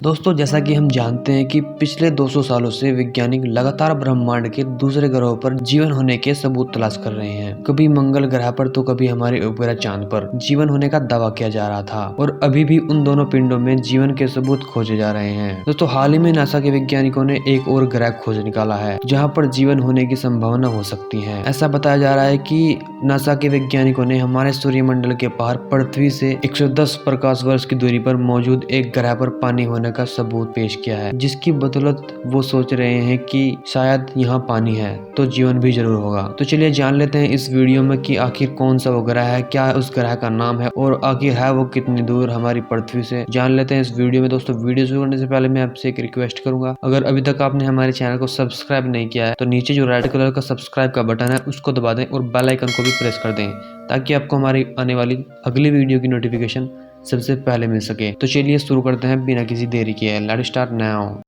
दोस्तों, जैसा कि हम जानते हैं कि पिछले 200 सालों से वैज्ञानिक लगातार ब्रह्मांड के दूसरे ग्रहों पर जीवन होने के सबूत तलाश कर रहे हैं। कभी मंगल ग्रह पर तो कभी हमारे उपग्रह चांद पर जीवन होने का दावा किया जा रहा था और अभी भी उन दोनों पिंडों में जीवन के सबूत खोजे जा रहे हैं। दोस्तों, हाल ही में नासा के वैज्ञानिकों ने एक और ग्रह खोज निकाला है जहाँ पर जीवन होने की संभावना हो सकती है। ऐसा बताया जा रहा है कि नासा के वैज्ञानिकों ने हमारे सूर्यमंडल के पार पृथ्वी से 110 प्रकाश वर्ष की दूरी पर मौजूद एक ग्रह पर पानी होने का सबूत पेश किया है, जिसकी बदौलत वो सोच रहे हैं कि शायद यहाँ पानी है तो जीवन भी जरूर होगा। तो चलिए जान लेते हैं इस वीडियो में कि आखिर कौन सा वो ग्रह है, क्या उस ग्रह का नाम है और आखिर है वो कितनी दूर हमारी पृथ्वी से। जान लेते हैं इस वीडियो में। दोस्तों, वीडियो शुरू करने से पहले मैं आपसे एक रिक्वेस्ट करूंगा, अगर अभी तक आपने हमारे चैनल को सब्सक्राइब नहीं किया है तो नीचे जो रेड कलर का सब्सक्राइब का बटन है उसको दबा दें और बेल आइकन को भी प्रेस कर दें ताकि आपको हमारी आने वाली अगली वीडियो की नोटिफिकेशन सबसे पहले मिल सके। तो चलिए शुरू करते हैं बिना किसी देरी के। Let's start now.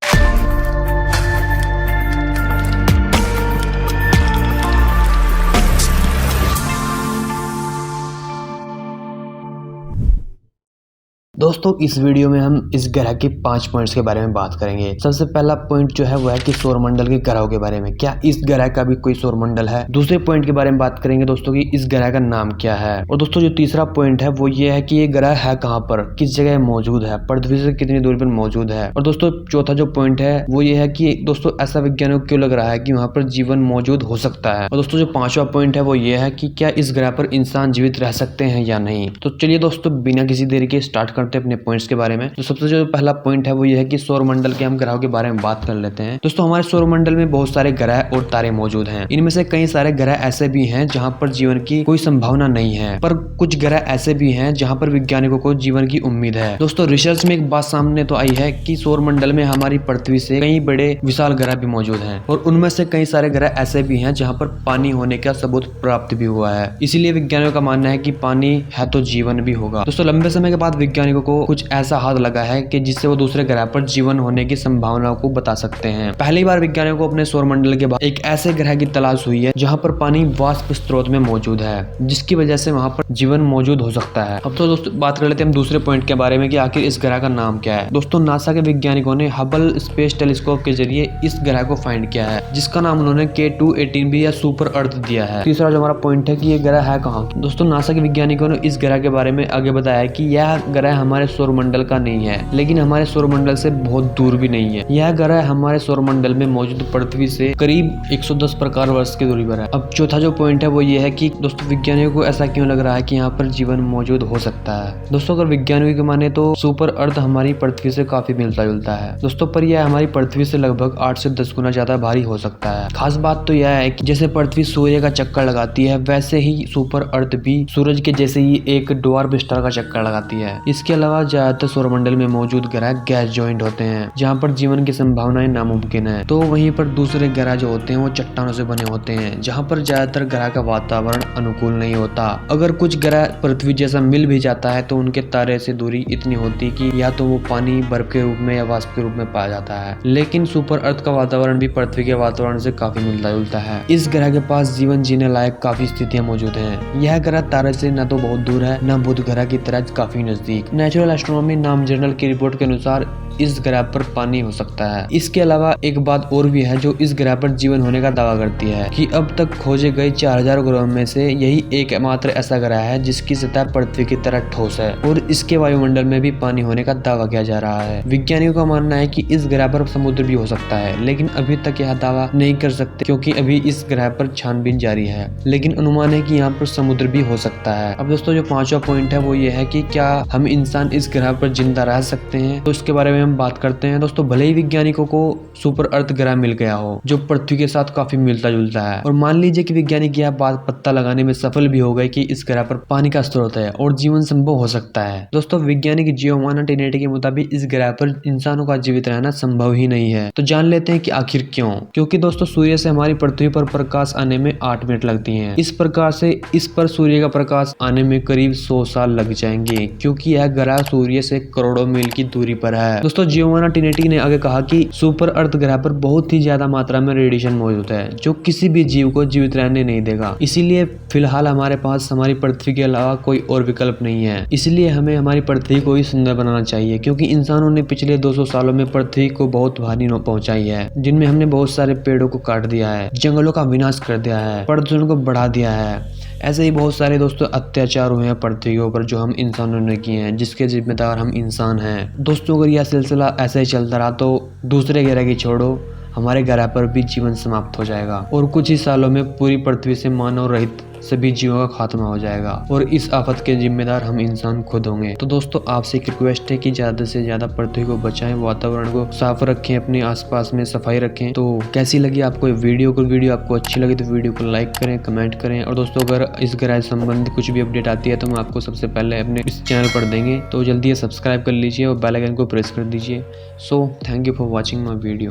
दोस्तों, इस वीडियो में हम इस ग्रह के 5 पॉइंट्स के बारे में बात करेंगे। सबसे पहला पॉइंट जो है वो है कि सौरमंडल के ग्रहों के बारे में, क्या इस ग्रह का भी कोई सौरमंडल है। दूसरे पॉइंट के बारे में बात करेंगे दोस्तों कि इस ग्रह का नाम क्या है। और दोस्तों, जो तीसरा पॉइंट है वो ये है कि ये ग्रह है कहाँ पर, किस जगह मौजूद है, पृथ्वी से कितनी दूरी पर मौजूद है। और दोस्तों, चौथा जो पॉइंट है वो ये है कि दोस्तों ऐसा वैज्ञानिकों को क्यों लग रहा है कि वहाँ पर जीवन मौजूद हो सकता है। और दोस्तों, जो पांचवा पॉइंट है वो ये है कि क्या इस ग्रह पर इंसान जीवित रह सकते हैं या नहीं। तो चलिए दोस्तों, बिना किसी देरी के स्टार्ट करते हैं अपने पॉइंट्स के बारे में। तो सबसे जो पहला पॉइंट है वो ये है कि सौरमंडल के हम ग्रहों के बारे में बात कर लेते हैं। दोस्तों, हमारे सौरमंडल में बहुत सारे ग्रह और तारे मौजूद हैं। इनमें से कई सारे ग्रह ऐसे भी हैं जहां पर जीवन की कोई संभावना नहीं है, पर कुछ ग्रह ऐसे भी हैं जहां पर वैज्ञानिकों को जीवन की उम्मीद है। दोस्तों, रिसर्च में एक बात सामने तो आई है कि सौरमंडल में हमारी पृथ्वी से कई बड़े विशाल ग्रह भी मौजूद हैं और उनमें से कई सारे ग्रह ऐसे भी हैं जहाँ पर पानी होने का सबूत प्राप्त भी हुआ है। इसीलिए वैज्ञानिकों का मानना है कि पानी है तो जीवन भी होगा। दोस्तों, लंबे समय के बाद वैज्ञानिकों को कुछ ऐसा हाथ लगा है कि जिससे वो दूसरे ग्रह पर जीवन होने की संभावनाओं को बता सकते हैं। पहली बार वैज्ञानिकों को अपने सौरमंडल के बाद एक ऐसे ग्रह की तलाश हुई है जहां पर पानी वाष्प स्रोत में मौजूद है, जिसकी वजह से वहां पर जीवन मौजूद हो सकता है। अब तो दोस्तों बात कर लेते हैं हम दूसरे पॉइंट के बारे में कि आखिर इस ग्रह का नाम क्या है। दोस्तों, नासा के वैज्ञानिकों ने हबल स्पेस टेलीस्कोप के जरिए इस ग्रह को फाइंड किया है, जिसका नाम उन्होंने K2-18b या सुपर अर्थ दिया है। तीसरा जो हमारा पॉइंट है कि ये ग्रह है कहाँ। दोस्तों, नासा के वैज्ञानिकों ने इस ग्रह के बारे में आगे बताया कि यह ग्रह हमारे सौरमंडल का नहीं है, लेकिन हमारे सौरमंडल से बहुत दूर भी नहीं है। यह ग्रह हमारे सौरमंडल में मौजूद पृथ्वी से करीब 110 प्रकाश वर्ष की दूरी पर है। अब चौथा जो पॉइंट है वो ये है कि दोस्तों वैज्ञानिकों को ऐसा क्यों लग रहा है कि यहाँ पर जीवन मौजूद हो सकता है। दोस्तों, अगर वैज्ञानिकों की माने तो सुपर अर्थ हमारी पृथ्वी से काफी मिलता जुलता है दोस्तों, पर यह हमारी पृथ्वी से लगभग 8 से 10 गुना ज्यादा भारी हो सकता है। खास बात तो यह है कि जैसे पृथ्वी सूर्य का चक्कर लगाती है, वैसे ही सुपर अर्थ भी सूरज के जैसे ही एक ड्वार्फ स्टार का चक्कर लगाती है। इसके अलावा ज्यादातर सौरमंडल में मौजूद ग्रह गैस जॉइंट होते हैं जहाँ पर जीवन की संभावनाएं नामुमकिन है। तो वहीं पर दूसरे ग्रह जो होते हैं वो चट्टानों से बने होते हैं, जहाँ पर ज्यादातर ग्रह का वातावरण अनुकूल नहीं होता। अगर कुछ ग्रह पृथ्वी जैसा मिल भी जाता है तो उनके तारे से दूरी इतनी होती कि या तो वो पानी बर्फ के रूप में या वाष्प के रूप में पाया जाता है। लेकिन सुपर अर्थ का वातावरण भी पृथ्वी के वातावरण से काफी मिलता जुलता है। इस ग्रह के पास जीवन जीने लायक काफी स्थितियां मौजूद हैं। यह ग्रह तारे से न तो बहुत दूर है, न बुध ग्रह की तरह काफी नजदीक। नेचुरल एस्ट्रोनॉमी नाम जर्नल की रिपोर्ट के अनुसार इस ग्रह पर पानी हो सकता है। इसके अलावा एक बात और भी है जो इस ग्रह पर जीवन होने का दावा करती है कि अब तक खोजे गए 4000 ग्रहों में से यही एकमात्र ऐसा ग्रह है जिसकी सतह पृथ्वी की तरह ठोस है और इसके वायुमंडल में भी पानी होने का दावा किया जा रहा है। वैज्ञानिकों का मानना है कि इस ग्रह पर समुद्र भी हो सकता है, लेकिन अभी तक यह दावा नहीं कर सकते क्योंकि अभी इस ग्रह पर छानबीन जारी है, लेकिन अनुमान है कि यहाँ पर समुद्र भी हो सकता है। अब दोस्तों, जो पांचवा पॉइंट है वो ये है कि क्या हम इंसान इस ग्रह पर जिंदा रह सकते हैं। तो इसके बारे में हम बात करते हैं। दोस्तों, भले ही वैज्ञानिकों को सुपर अर्थ ग्रह मिल गया हो जो पृथ्वी के साथ काफी मिलता जुलता है, और मान लीजिए कि वैज्ञानिक यह बात पता लगाने में सफल भी हो गए कि इस ग्रह पर पानी का स्रोत है और जीवन संभव हो सकता है। दोस्तों, वैज्ञानिक जियोवाना टेनेटी के मुताबिक इस ग्रह पर इंसानों का जीवित रहना संभव ही नहीं है। तो जान लेते हैं कि आखिर क्यों। क्योंकि दोस्तों, सूर्य से हमारी पृथ्वी पर प्रकाश आने में 8 मिनट लगती हैं। इस प्रकार से इस पर सूर्य का प्रकाश आने में करीब 100 साल लग जाएंगे, क्योंकि यह ग्रह सूर्य से करोड़ों मील की दूरी पर है। दोस्तों, दोस्तों जियोवाना टिनेटी ने आगे कहा कि सुपर अर्थ ग्रह पर बहुत ही ज्यादा मात्रा में रेडिएशन मौजूद है जो किसी भी जीव को जीवित रहने नहीं देगा। इसीलिए फिलहाल हमारे पास हमारी पृथ्वी के अलावा कोई और विकल्प नहीं है। इसलिए हमें हमारी पृथ्वी को ही सुंदर बनाना चाहिए, क्योंकि इंसानों ने पिछले 200 सालों में पृथ्वी को बहुत हानि पहुंचाई है, जिनमें हमने बहुत सारे पेड़ों को काट दिया है, जंगलों का विनाश कर दिया है, प्रदूषण को बढ़ा दिया है। ऐसे ही बहुत सारे दोस्तों अत्याचार हुए हैं पृथ्वी के ऊपर जो हम इंसानों ने किए हैं, जिसके जिम्मेदार हम इंसान हैं। दोस्तों अगर यह सिलसिला ऐसे ही चलता रहा तो दूसरे ग्रह की छोड़ो हमारे ग्रह पर भी जीवन समाप्त हो जाएगा और कुछ ही सालों में पूरी पृथ्वी से मानव रहित सभी जीवों का खात्मा हो जाएगा और इस आफत के जिम्मेदार हम इंसान खुद होंगे। तो दोस्तों आपसे एक रिक्वेस्ट है कि ज्यादा से ज्यादा पृथ्वी को बचाएं, वातावरण को साफ रखें, अपने आसपास में सफाई रखें। तो कैसी लगी आपको वीडियो आपको अच्छी लगी तो वीडियो को लाइक करें, कमेंट करें। और दोस्तों अगर इस ग्रह से संबंधित कुछ भी अपडेट आती है तो हम आपको सबसे पहले अपने इस चैनल पर देंगे। तो जल्दी सब्सक्राइब कर लीजिए और बेल आइकन को प्रेस कर दीजिए। So thank you for watching my video.